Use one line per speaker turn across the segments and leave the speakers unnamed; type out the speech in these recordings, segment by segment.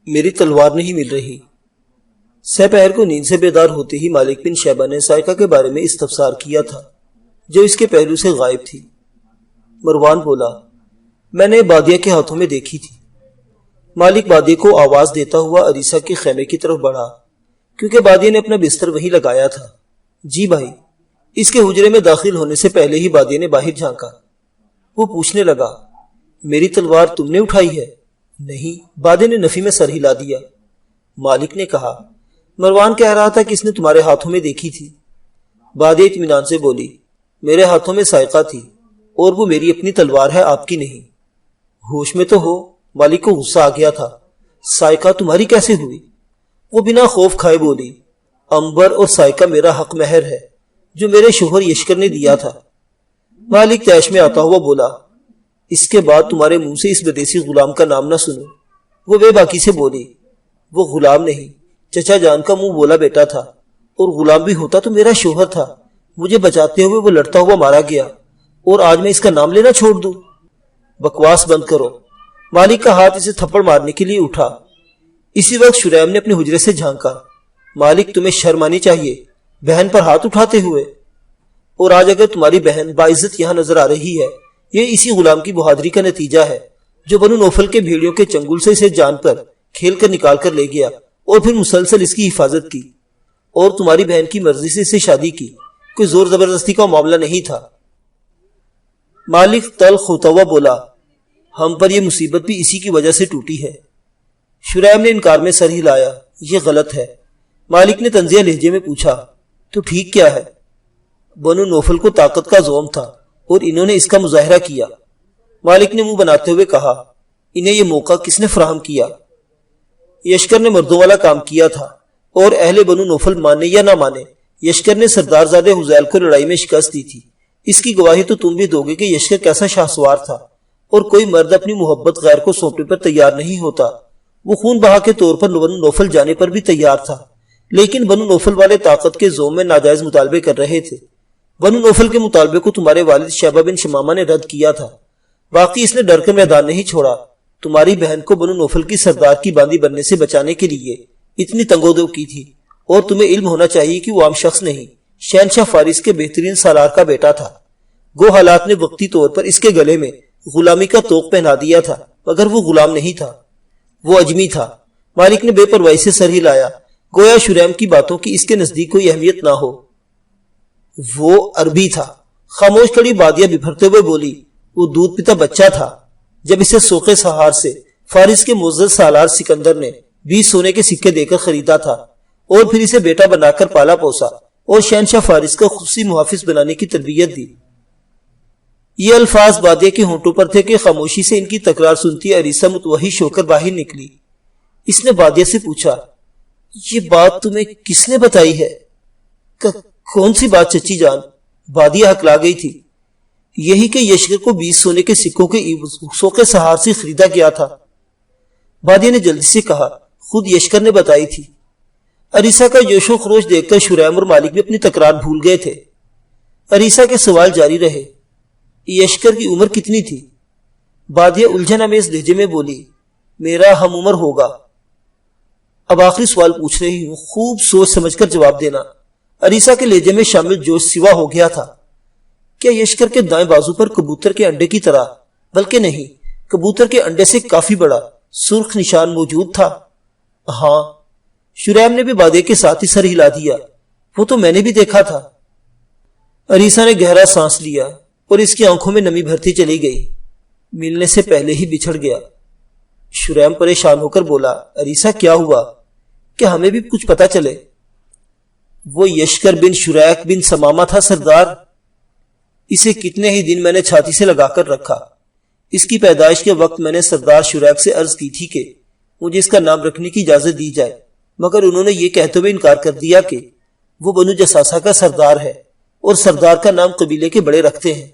میری تلوار نہیں مل رہی۔ سہ پہر کو نیند سے بیدار ہوتے ہی مالک بن شیبہ نے سائقہ کے بارے میں استفسار کیا تھا جو اس کے پہلو سے غائب تھی۔ مروان بولا، میں نے بادیہ کے ہاتھوں میں دیکھی تھی۔ مالک بادیہ کو آواز دیتا ہوا عریسہ کے خیمے کی طرف بڑھا کیونکہ بادیہ نے اپنا بستر وہیں لگایا تھا۔ جی بھائی۔ اس کے حجرے میں داخل ہونے سے پہلے ہی بادیہ نے باہر جھانکا۔ وہ پوچھنے لگا، میری تلوار تم نے اٹھائی ہے؟ نہیں، بادیہ نے نفی میں سر ہلا دیا۔ مالک نے کہا، مروان کہہ رہا تھا کہ اس نے تمہارے ہاتھوں میں دیکھی تھی۔ بادیہ اطمینان سے بولی، میرے ہاتھوں میں سائقہ تھی اور وہ میری اپنی تلوار ہے، آپ کی نہیں۔ ہوش میں تو ہو؟ مالک کو غصہ آ گیا تھا۔ سائقہ تمہاری کیسے ہوئی؟ وہ بنا خوف کھائے بولی، امبر اور سائقہ میرا حق مہر ہے جو میرے شوہر یشکر نے دیا تھا۔ مالک تیش میں آتا ہوا بولا، اس کے بعد تمہارے منہ سے اس بدیسی غلام کا نام نہ سنوں۔ وہ بے باکی سے بولی، وہ غلام نہیں، چچا جان کا منہ بولا بیٹا تھا، اور غلام بھی ہوتا تو میرا شوہر تھا۔ مجھے بچاتے ہوئے وہ لڑتا ہوا مارا گیا، اور آج میں اس کا نام لینا چھوڑ دوں؟ بکواس بند کرو۔ مالک کا ہاتھ اسے تھپڑ مارنے کے لیے اٹھا۔ اسی وقت شریم نے اپنے حجرے سے جھانکا۔ مالک، تمہیں شرم آنی چاہیے بہن پر ہاتھ اٹھاتے ہوئے، اور آج اگر تمہاری بہن باعزت یہاں نظر آ رہی ہے، یہ اسی غلام کی بہادری کا نتیجہ ہے جو بنو نوفل کے بھیڑیوں کے چنگل سے اسے جان پر کھیل کر نکال کر لے گیا اور پھر مسلسل اس کی حفاظت کی، اور تمہاری بہن کی مرضی سے اسے شادی کی، کوئی زور زبردستی کا معاملہ نہیں تھا۔ مالک تلخ ہوتا ہوا بولا، ہم پر یہ مصیبت بھی اسی کی وجہ سے ٹوٹی ہے۔ شریم نے انکار میں سر ہلایا، یہ غلط ہے۔ مالک نے طنزیہ لہجے میں پوچھا، تو ٹھیک کیا ہے؟ بنو نوفل کو طاقت کا زوم تھا اور انہوں نے اس کا مظاہرہ کیا۔ مالک نے منہ بناتے ہوئے کہا، انہیں یہ موقع کس نے فراہم کیا؟ یشکر نے مردوں والا کام کیا تھا، اور اہل بنو نوفل مانے یا نہ مانے، یشکر نے سردار زادے حزیل کو لڑائی میں شکست دی تھی۔ اس کی گواہی تو تم بھی دو گے کہ یشکر کیسا شاہسوار تھا، اور کوئی مرد اپنی محبت غیر کو سونپنے پر تیار نہیں ہوتا۔ وہ خون بہا کے طور پر بنو نوفل جانے پر بھی تیار تھا، لیکن بنو نوفل والے طاقت کے زوم میں ناجائز مطالبے کر رہے تھے۔ بنو نوفل کے مطالبے کو تمہارے والد شیبہ بن شمامہ نے رد کیا تھا، باقی اس نے ڈر کر میدان نہیں چھوڑا۔ تمہاری بہن کو بنو نوفل کی سردار کی باندی بننے سے بچانے کے لیے اتنی تنگودو کی تھی، اور تمہیں علم ہونا چاہیے کہ وہ عام شخص نہیں، شہنشاہ فارس کے بہترین سالار کا بیٹا تھا۔ گو حالات نے وقتی طور پر اس کے گلے میں غلامی کا طوق پہنا دیا تھا، مگر وہ غلام نہیں تھا، وہ اجمی تھا۔ مالک نے بے پرواہی سے سر ہلایا، گویا شریم کی باتوں کی اس کے نزدیک کوئی اہمیت نہ ہو۔ وہ عربی تھا۔ خاموش کھڑی بادیہ بپھرتے ہوئے بولی، وہ دودھ پیتا بچہ تھا جب اسے سوقے سہار سے فارس کے معزز سالار سکندر نے 20 سونے کے سکے دے کر خریدا تھا، اور پھر اسے بیٹا بنا کر پالا پوسا اور شہنشاہ فارس کا خصوصی محافظ بنانے کی تربیت دی۔ یہ الفاظ بادیہ کے ہونٹوں پر تھے کہ خاموشی سے ان کی تکرار سنتی عریسہ متوحش ہو کر باہر نکلی۔ اس نے بادیہ سے پوچھا، یہ بات تمہیں کس نے بتائی ہے؟ کون سی بات چچی جان؟ بادیہ ہکلا گئی تھی۔ یہی کہ یشکر کو 20 سونے کے سکوں کے سوقے سہار سے خریدا گیا تھا۔ بادیہ نے جلدی سے کہا، خود یشکر نے بتائی تھی۔ عریسہ کا جوش و خروش دیکھ کر شریم اور مالک بھی اپنی تکرار بھول گئے تھے۔ عریسہ کے سوال جاری رہے، یشکر کی عمر کتنی تھی؟ بادیہ الجھن امیز لہجے میں بولی، میرا ہم عمر ہوگا۔ اب آخری سوال پوچھ رہی ہوں، خوب سوچ سمجھ کر جواب دینا۔ عریسہ کے لہجے میں شامل جوش سوا ہو گیا تھا۔ کیا یشکر کے دائیں بازو پر کبوتر کے انڈے کی طرح، بلکہ نہیں، کبوتر کے انڈے سے کافی بڑا سرخ نشان موجود تھا؟ ہاں۔ شریم نے بھی بادیہ کے ساتھ ہی سر ہلا دیا، وہ تو میں نے بھی دیکھا تھا۔ عریسہ نے گہرا سانس لیا اور اس کی آنکھوں میں نمی بھرتی چلی گئی۔ ملنے سے پہلے ہی بچھڑ گیا۔ شریم پریشان ہو کر بولا، عریسہ کیا ہوا؟ کیا ہمیں بھی کچھ پتا چلے؟ وہ یشکر بن شریک بن سمامہ تھا سردار۔ اسے کتنے ہی دن میں نے چھاتی سے لگا کر رکھا۔ اس کی پیدائش کے وقت میں نے سردار شریک سے عرض کی تھی کہ مجھے اس کا نام رکھنے کی اجازت دی جائے، مگر انہوں نے یہ کہتے ہوئے انکار کر دیا کہ وہ بنو جساسہ کا سردار ہے اور سردار کا نام قبیلے کے بڑے رکھتے ہیں۔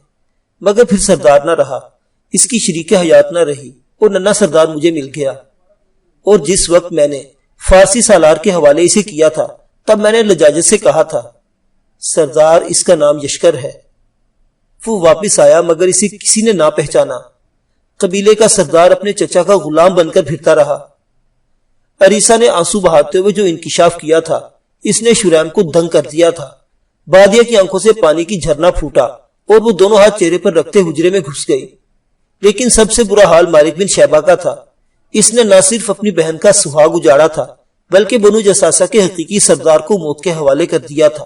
مگر پھر سردار نہ رہا، اس کی شریک حیات نہ رہی اور ننھا سردار مجھے مل گیا، اور جس وقت میں نے فارسی سالار کے حوالے اسے کیا تھا تب میں نے لجاجت سے کہا تھا، سردار اس کا نام یشکر ہے۔ وہ واپس آیا مگر اسے کسی نے نہ پہچانا۔ قبیلے کا سردار اپنے چچا کا غلام بن کر پھرتا رہا۔ عریسہ نے آنسو بہاتے ہوئے جو انکشاف کیا تھا اس نے شریم کو دنگ کر دیا تھا۔ بادیہ کی آنکھوں سے پانی کی جھرنا پھوٹا اور وہ دونوں ہاتھ چہرے پر رکھتے حجرے میں گھس گئی۔ لیکن سب سے برا حال مالک بن شیبہ کا تھا۔ اس نے نہ صرف اپنی بہن کا سہاگ اجاڑا تھا بلکہ بنو جساسہ کے حقیقی سردار کو موت کے حوالے کر دیا تھا۔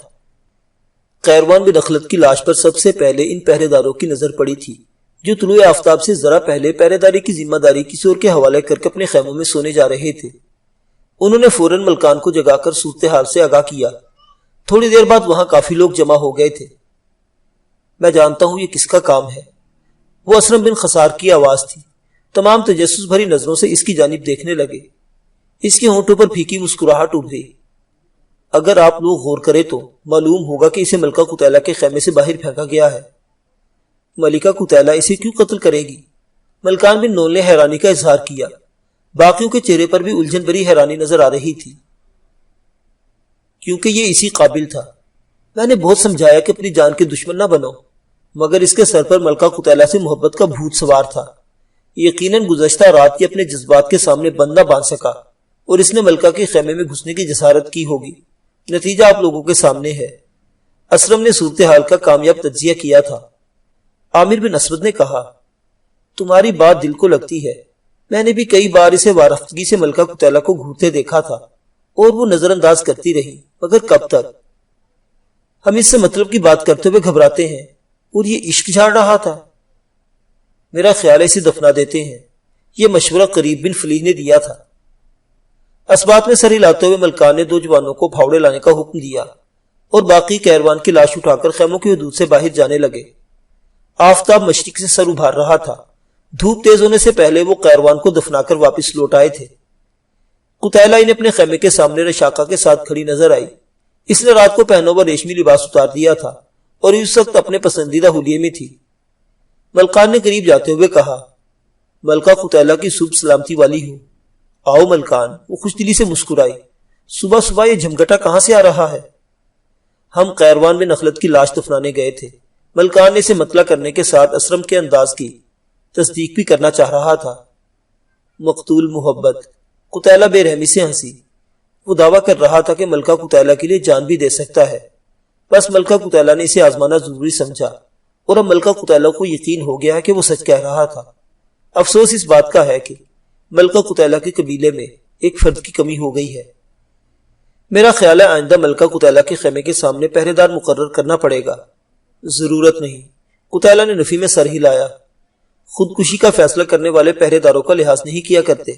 قیروان بن نخلت کی لاش پر سب سے پہلے ان پہرے داروں کی نظر پڑی تھی جو طلوع آفتاب سے ذرا پہلے پہرے داری کی ذمہ داری کسی اور کے حوالے کر کے اپنے خیموں میں سونے جا رہے تھے۔ انہوں نے فوراً ملکان کو جگا کر صورتحال سے آگاہ کیا۔ تھوڑی دیر بعد وہاں کافی لوگ جمع ہو گئے تھے۔ میں جانتا ہوں یہ کس کا کام ہے، وہ اسرم بن خسار کی آواز تھی۔ تمام تجسس بھری نظروں سے اس کی جانب دیکھنے لگے۔ اس کے ہونٹوں پر پھیکی مسکراہٹ ابھری۔ اگر آپ لوگ غور کریں تو معلوم ہوگا کہ اسے ملکہ قتیلہ کے خیمے سے باہر پھینکا گیا ہے۔ ملکہ قتیلہ اسے کیوں قتل کرے گی؟ ملکان بن نول نے حیرانی کا اظہار کیا۔ باقیوں کے چہرے پر بھی الجھن بھری حیرانی نظر آ رہی تھی۔ کیونکہ یہ اسی قابل تھا۔ میں نے بہت سمجھایا کہ اپنی جان کے دشمن نہ بنو، مگر اس کے سر پر ملکہ قتیلہ سے محبت کا بھوت سوار تھا۔ یقیناً گزشتہ رات یہ اپنے جذبات کے سامنے بند نہ باندھ سکا اور اس نے ملکہ کے خیمے میں گھسنے کی جسارت کی ہوگی۔ نتیجہ آپ لوگوں کے سامنے ہے۔ اسرم نے صورتحال کا کامیاب تجزیہ کیا تھا۔ عامر بن اسود نے کہا، تمہاری بات دل کو لگتی ہے۔ میں نے بھی کئی بار اسے وارفتگی سے ملکہ قتیلہ کو گھورتے دیکھا تھا اور وہ نظر انداز کرتی رہی، مگر کب تک؟ ہم اس سے مطلب کی بات کرتے ہوئے گھبراتے ہیں اور یہ عشق جھاڑ رہا تھا۔ میرا خیال ہے اسے دفنا دیتے ہیں۔ یہ مشورہ قریب بن فلیح نے دیا تھا۔ اسبات میں سر ہلاتے ہوئے ملکان نے دو جوانوں کو پھاوڑے لانے کا حکم دیا اور باقی کیروان کی لاش اٹھا کر خیموں کی حدود سے باہر جانے لگے۔ آفتاب مشرق سے سر ابھار رہا تھا۔ دھوپ تیز ہونے سے پہلے وہ کیروان کو دفنا کر واپس لوٹ آئے تھے۔ قتیلہ انہیں اپنے خیمے کے سامنے رشاقہ کے ساتھ کھڑی نظر آئی۔ اس نے رات کو پہنا ہوا ریشمی لباس اتار دیا تھا اور اس وقت اپنے پسندیدہ حلیے میں تھی۔ ملکان نے قریب جاتے ہوئے کہا، ملکہ قتیلہ کی صبح سلامتی والی ہو۔ آؤ ملکان، وہ خوش دلی سے مسکرائی۔ صبح صبح یہ جھمگٹا کہاں سے آ رہا ہے؟ ہم قیروان میں نخلت کی لاش دفنانے گئے تھے۔ ملکان نے اسے مطلع کرنے کے ساتھ اسرم کے انداز کی تصدیق بھی کرنا چاہ رہا تھا۔ مقتول محبت۔ قتیلہ بے رحمی سے ہنسی۔ وہ دعویٰ کر رہا تھا کہ ملکہ قتیلہ کے لیے جان بھی دے سکتا ہے، بس ملکہ قتیلہ نے اسے آزمانا ضروری سمجھا اور اب ملکہ قتیلہ کو یقین ہو گیا ہے کہ وہ سچ کہہ رہا تھا۔ افسوس اس بات کا ہے کہ ملکہ قتیلہ کے قبیلے میں ایک فرد کی کمی ہو گئی ہے۔ میرا خیال ہے آئندہ ملکہ قتیلہ کے خیمے کے سامنے پہرے دار مقرر کرنا پڑے گا۔ ضرورت نہیں، قتیلہ نے نفی میں سر ہلایا۔ خودکشی کا فیصلہ کرنے والے پہرے داروں کا لحاظ نہیں کیا کرتے۔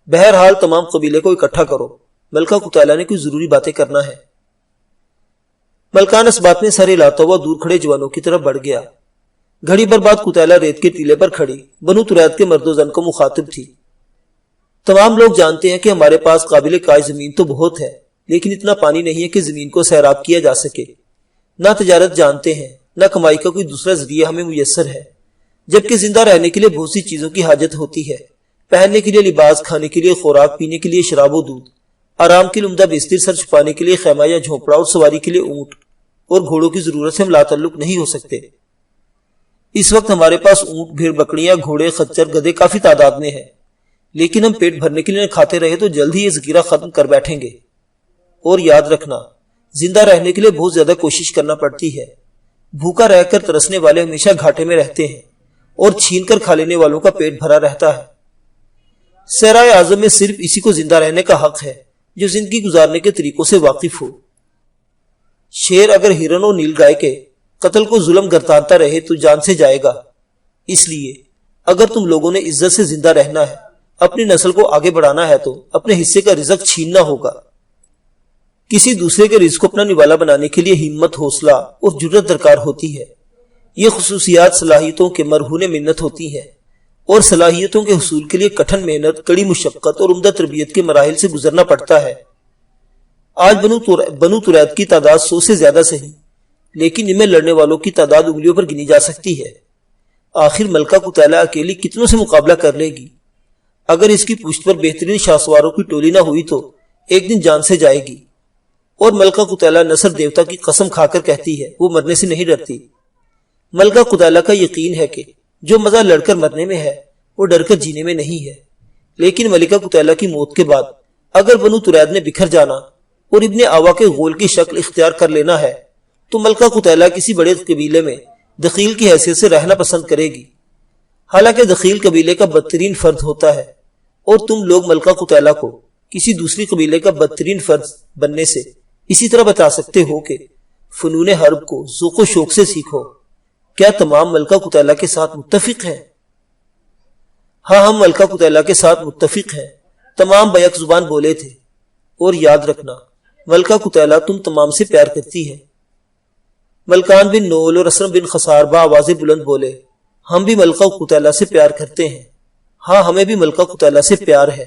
بہرحال تمام قبیلے کو اکٹھا کرو، ملکہ قتیلہ نے کوئی ضروری باتیں کرنا ہے۔ ملکان اس بات میں سر ہلاتا ہوا دور کھڑے جوانوں کی طرف بڑھ گیا۔ گھڑی بھر بعد قتیلہ ریت کے ٹیلے پر کھڑی بنو تریاد کے مرد و زن کو مخاطب تھی۔ تمام لوگ جانتے ہیں کہ ہمارے پاس قابل کاشت زمین تو بہت ہے، لیکن اتنا پانی نہیں ہے کہ زمین کو سیراب کیا جا سکے۔ نہ تجارت جانتے ہیں، نہ کمائی کا کوئی دوسرا ذریعہ ہمیں میسر ہے، جبکہ زندہ رہنے کے لیے بہت سی چیزوں کی حاجت ہوتی ہے۔ پہننے کے لیے لباس، کھانے کے لیے خوراک، پینے کے لیے شراب و دودھ، آرام کے لیے عمدہ بستر، سر چھپانے کے لیے خیمہ یا جھونپڑا اور سواری کے لیے اونٹ اور گھوڑوں کی ضرورت سے ہم لا تعلق نہیں ہو سکتے۔ اس وقت ہمارے پاس اونٹ، بھیڑ بکریاں، گھوڑے، خچر، گدھے کافی تعداد میں ہیں، لیکن ہم پیٹ بھرنے کے لیے کھاتے رہے تو جلد ہی یہ ذخیرہ ختم کر بیٹھیں گے۔ اور یاد رکھنا، زندہ رہنے کے لیے بہت زیادہ کوشش کرنا پڑتی ہے۔ بھوکا رہ کر ترسنے والے ہمیشہ گھاٹے میں رہتے ہیں اور چھین کر کھا لینے والوں کا پیٹ بھرا رہتا ہے۔ صحرائے اعظم میں صرف اسی کو زندہ رہنے کا حق ہے جو زندگی گزارنے کے طریقوں سے واقف ہو۔ شیر اگر ہرن و نیل گائے کے قتل کو ظلم گردانتا رہے تو جان سے جائے گا۔ اس لیے اگر تم لوگوں نے عزت سے زندہ رہنا ہے، اپنی نسل کو آگے بڑھانا ہے، تو اپنے حصے کا رزق چھیننا ہوگا۔ کسی دوسرے کے رزق کو اپنا نوالا بنانے کے لیے ہمت، حوصلہ اور جرات درکار ہوتی ہے۔ یہ خصوصیات صلاحیتوں کے مرہون منت ہوتی ہیں اور صلاحیتوں کے حصول کے لیے کٹھن محنت، کڑی مشقت اور عمدہ تربیت کے مراحل سے گزرنا پڑتا ہے۔ آج بنو تریاد کی تعداد 100 سے زیادہ سہی، لیکن ان میں لڑنے والوں کی تعداد انگلیوں پر گنی جا سکتی ہے۔ آخر ملکہ قتیلہ اکیلی کتنوں سے مقابلہ کر لے گی؟ اگر اس کی پشت پر بہترین شاہسواروں کی ٹولی نہ ہوئی تو ایک دن جان سے جائے گی۔ اور ملکہ قتیلہ نصر دیوتا کی قسم کھا کر کہتی ہے وہ مرنے سے نہیں ڈرتی۔ ملکہ قتیلہ کا یقین ہے کہ جو مزہ لڑ کر مرنے میں ہے وہ ڈر کر جینے میں نہیں ہے، لیکن ملکہ قتیلہ کی موت کے بعد اگر بنو ترید نے بکھر جانا اور ابن آوا کے غول کی شکل اختیار کر لینا ہے تو ملکہ قتیلہ کسی بڑے قبیلے میں دخیل کی حیثیت سے رہنا پسند کرے گی، حالانکہ دخیل قبیلے کا بدترین فرد ہوتا ہے، اور تم لوگ ملکہ قتیلہ کو کسی دوسری قبیلے کا بدترین فرد بننے سے اسی طرح بتا سکتے ہو کہ فنون حرب کو ذوق و شوق سے سیکھو۔ کیا تمام ملکہ قتیلہ کے ساتھ متفق ہیں؟ ہاں، ہم ملکہ قتیلہ کے ساتھ متفق ہیں، تمام بیک زبان بولے تھے۔ اور یاد رکھنا ملکہ قتیلہ تم تمام سے پیار کرتی ہے۔ ملکان بن نول اور اسرم بن خسار بآوازیں بلند بولے، ہم بھی ملکہ قتیلہ سے پیار کرتے ہیں۔ ہاں، ہمیں بھی ملکہ قتیلہ سے پیار ہے۔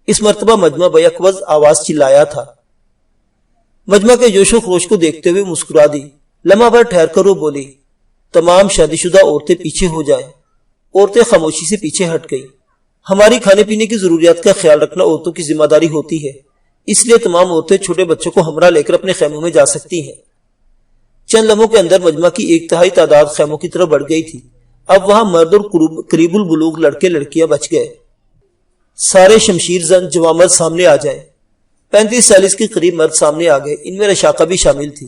اس مرتبہ مجمع بیک آواز چلایا تھا۔ مجمع کے جوش و خروش کو دیکھتے ہوئے مسکرا دی، لمحہ بھر ٹھہر کر وہ بولی، تمام شادی شدہ عورتیں پیچھے ہو جائیں۔ عورتیں خاموشی سے پیچھے ہٹ گئی۔ ہماری کھانے پینے کی ضروریات کا خیال رکھنا عورتوں کی ذمہ داری ہوتی ہے، اس لیے تمام عورتیں چھوٹے بچوں کو ہمراہ لے کر اپنے خیموں میں جا سکتی ہیں۔ چند لمحوں کے اندر مجمع کی 1/3 تعداد خیموں کی طرف بڑھ گئی تھی۔ اب وہاں مرد اور قریب البلوغ لڑکے لڑکیاں بچ گئے۔ سارے شمشیر زن جوان مرد سامنے آ جائیں۔ 35-40 کے قریب مرد سامنے آ گئے، ان میں رشاقہ بھی شامل تھی۔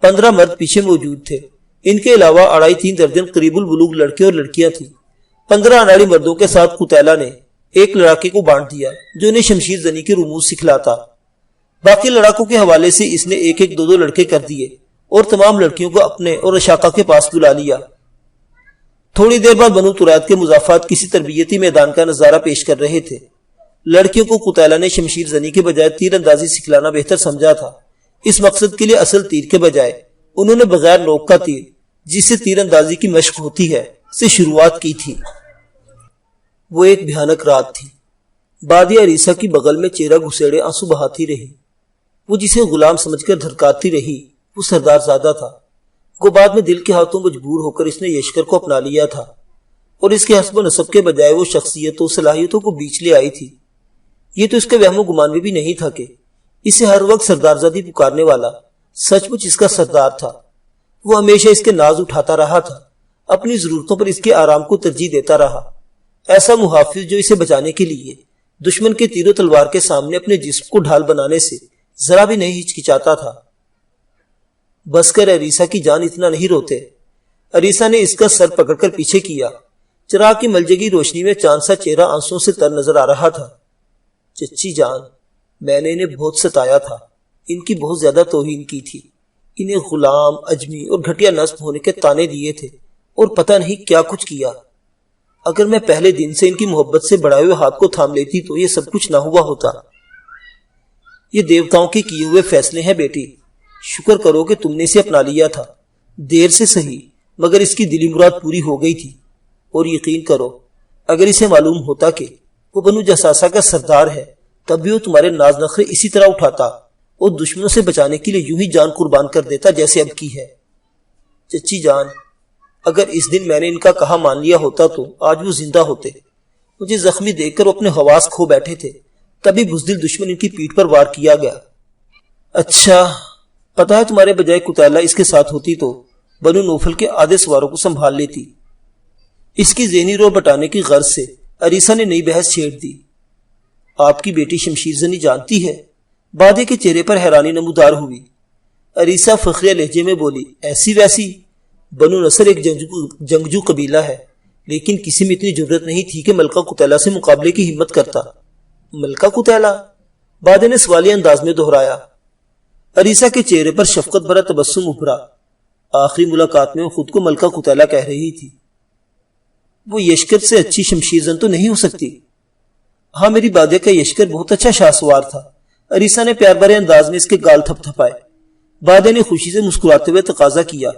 15 مرد پیچھے موجود تھے، ان کے علاوہ 2.5-3 درجن قریب البلوغ لڑکے اور لڑکیاں تھیں۔ 15 اناڑی مردوں کے ساتھ قتیلہ نے ایک لڑاکے کو بانٹ دیا جو انہیں شمشیر زنی کے رموز سکھلاتا۔ باقی لڑاکوں کے حوالے سے اس نے 1-2 لڑکے کر دیے اور تمام لڑکیوں کو اپنے اور رشاقہ کے پاس بلا لیا۔ تھوڑی دیر بعد بنو ترید کے مضافات کسی تربیتی میدان کا نظارہ پیش کر رہے تھے۔ لڑکیوں کو قتیلہ نے شمشیر زنی کے بجائے تیر اندازی سکھلانا بہتر سمجھا تھا۔ اس مقصد کے لیے اصل تیر کے بجائے انہوں نے بغیر نوک کا تیر، جس سے تیر اندازی کی مشق ہوتی ہے، سے شروعات کی تھی۔ وہ ایک بھیانک رات تھی۔ بادی عریسہ کی بغل میں چہرہ گھسیڑے آنسو بہاتی رہی۔ وہ جسے غلام سمجھ کر دھڑکاتی رہی وہ سردار زادہ تھا۔ وہ بعد میں دل کے ہاتھوں مجبور ہو کر اس نے یشکر کو اپنا لیا تھا، اور اس کے حسب و نسب کے بجائے وہ شخصیت و صلاحیتوں کو بیچ لے آئی تھی۔ یہ تو اس کے وہم و گمان میں بھی نہیں تھا کہ اسے ہر وقت سردار زادی پکارنے والا سچ مچ اس کا سردار تھا۔ وہ ہمیشہ اس کے ناز اٹھاتا رہا تھا، اپنی ضرورتوں پر اس کے آرام کو ترجیح دیتا رہا، ایسا محافظ جو اسے بچانے کے لیے دشمن کے تیر و تلوار کے سامنے اپنے جسم کو ڈھال بنانے سے ذرا بھی نہیں ہچکچاتا تھا۔ بس کر عریسہ کی جان، اتنا نہیں روتے۔ عریسہ نے اس کا سر پکڑ کر پیچھے کیا۔ چراغ کی ملجگی روشنی میں چاند سا چہرہ آنسوں سے تر نظر آ رہا تھا۔ چچی جان، میں نے انہیں بہت ستایا تھا، ان کی بہت زیادہ توہین کی تھی، انہیں غلام، اجمی اور گھٹیا نسب ہونے کے تانے دیے تھے، اور پتہ نہیں کیا کچھ کیا۔ اگر میں پہلے دن سے ان کی محبت سے بڑھائے ہوئے ہاتھ کو تھام لیتی تو یہ سب کچھ نہ ہوا ہوتا۔ یہ دیوتاؤں کے کیے ہوئے فیصلے ہیں بیٹی، شکر کرو کہ تم نے اسے اپنا لیا تھا۔ دیر سے صحیح مگر اس کی دلی مراد پوری ہو گئی تھی، اور یقین کرو اگر اسے معلوم ہوتا کہ وہ بنو جساسہ کا سردار ہے تب بھی وہ تمہارے ناز نخرے اسی طرح اٹھاتا اور دشمنوں سے بچانے کے لیے یوں ہی جان قربان کر دیتا جیسے اب کی ہے۔ چچی جان، اگر اس دن میں نے ان کا کہا مان لیا ہوتا تو آج وہ زندہ ہوتے۔ مجھے زخمی دیکھ کر وہ اپنے حواس کھو بیٹھے تھے، تبھی بزدل دشمن ان کی پیٹھ پر وار کیا گیا۔ اچھا، پتا ہے تمہارے بجائے قتیلہ اس کے ساتھ ہوتی تو بنو نوفل کے آدھے سواروں کو سنبھال لیتی۔ اس کی ذہنی رو بٹانے کی غرض سے عریسہ نے نئی بحث چھیڑ دی۔ آپ کی بیٹی شمشیر زنی جانتی ہے؟ بادے کے چہرے پر حیرانی نمودار ہوئی۔ عریسہ فخریہ لہجے میں بولی، ایسی ویسی؟ بنو نصر ایک جنگجو قبیلہ ہے، لیکن کسی میں اتنی جرت نہیں تھی کہ ملکہ قتیلہ سے مقابلے کی ہمت کرتا۔ ملکہ قتیلہ؟ بادے نے سوالیہ انداز میں دہرایا۔ عریسہ کے چہرے پر شفقت بھرا تبسم ابھرا۔ آخری ملاقات میں وہ خود کو ملکہ قتیلہ کہہ رہی تھی۔ وہ یشکر سے اچھی شمشیر زن تو نہیں ہو سکتی؟ ہاں، میری بادے کا یشکر بہت اچھا شاہ سوار تھا۔ عریسہ نے پیار بھرے انداز میں اس کے گال تھپ تھپائے۔ بادے نے خوشی سے مسکراتے ہوئے تقاضا کیا،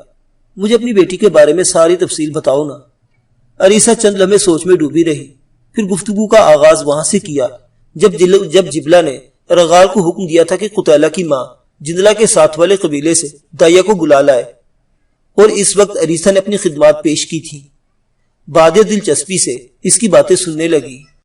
مجھے اپنی بیٹی کے بارے میں ساری تفصیل بتاؤ نا۔ عریسہ چند لمحے سوچ میں ڈوبی رہی، پھر گفتگو کا آغاز وہاں سے کیا جب جبلہ نے رغال کو حکم دیا تھا کہ قتیلہ کی ماں جندلہ کے ساتھ والے قبیلے سے دائیا کو بلا لائے، اور اس وقت عریسہ نے اپنی خدمات پیش کی تھی۔ بادے دلچسپی سے اس کی باتیں سننے لگی۔